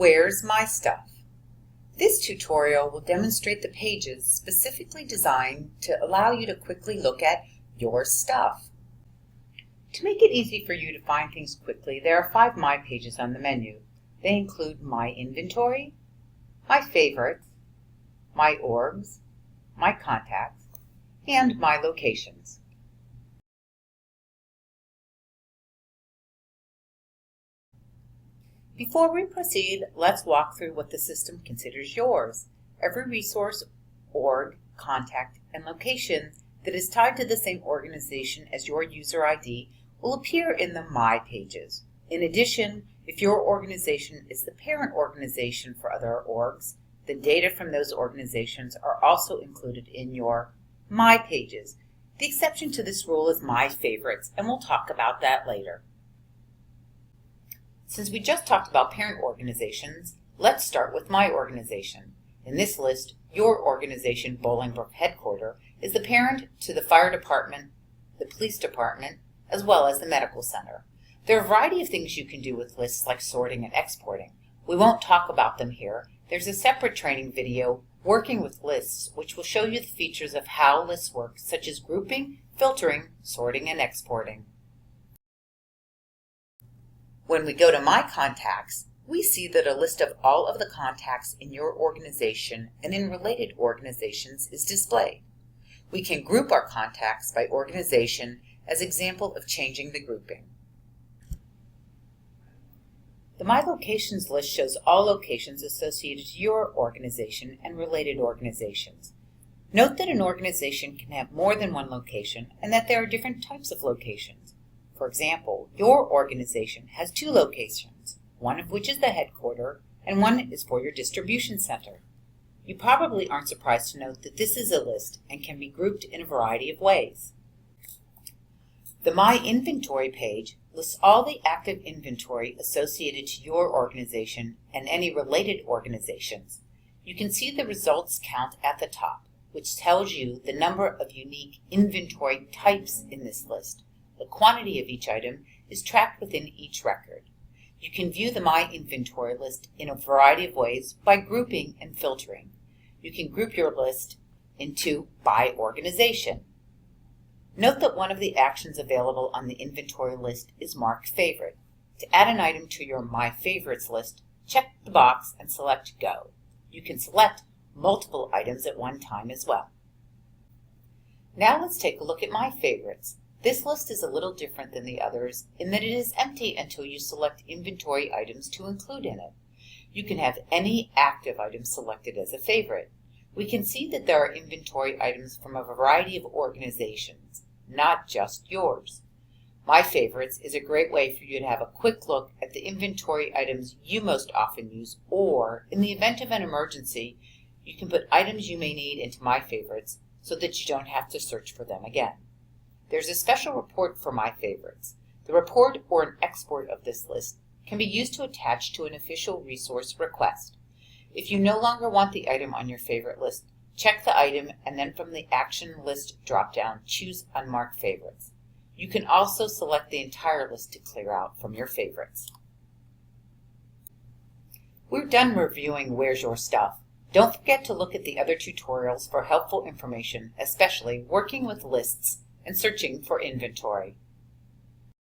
Where's My Stuff? This tutorial will demonstrate the pages specifically designed to allow you to quickly look at your stuff. To make it easy for you to find things quickly, there are 5 My pages on the menu. They include My Inventory, My Favorites, My Orgs, My Contacts, and My Locations. Before we proceed, let's walk through what the system considers yours. Every resource, org, contact, and location that is tied to the same organization as your user ID will appear in the My pages. In addition, if your organization is the parent organization for other orgs, the data from those organizations are also included in your My pages. The exception to this rule is My Favorites, and we'll talk about that later. Since we just talked about parent organizations, let's start with My organization. In this list, your organization, Bolingbrook Headquarters, is the parent to the fire department, the police department, as well as the medical center. There are a variety of things you can do with lists like sorting and exporting. We won't talk about them here. There's a separate training video, Working with Lists, which will show you the features of how lists work, such as grouping, filtering, sorting, and exporting. When we go to My Contacts, we see that a list of all of the contacts in your organization and in related organizations is displayed. We can group our contacts by organization as example of changing the grouping. The My Locations list shows all locations associated to your organization and related organizations. Note that an organization can have more than one location and that there are different types of locations. For example, your organization has 2 locations, one of which is the headquarters and one is for your distribution center. You probably aren't surprised to note that this is a list and can be grouped in a variety of ways. The My Inventory page lists all the active inventory associated to your organization and any related organizations. You can see the results count at the top, which tells you the number of unique inventory types in this list. The quantity of each item is tracked within each record. You can view the My Inventory list in a variety of ways by grouping and filtering. You can group your list into by organization. Note that one of the actions available on the inventory list is Mark Favorite. To add an item to your My Favorites list, check the box and select Go. You can select multiple items at one time as well. Now let's take a look at My Favorites. This list is a little different than the others in that it is empty until you select inventory items to include in it. You can have any active item selected as a favorite. We can see that there are inventory items from a variety of organizations, not just yours. My Favorites is a great way for you to have a quick look at the inventory items you most often use, or in the event of an emergency, you can put items you may need into My Favorites so that you don't have to search for them again. There's a special report for My Favorites. The report or an export of this list can be used to attach to an official resource request. If you no longer want the item on your favorite list, check the item and then from the Action List dropdown, choose Unmarked Favorites. You can also select the entire list to clear out from your favorites. We're done reviewing Where's Your Stuff. Don't forget to look at the other tutorials for helpful information, especially working with lists and searching for inventory.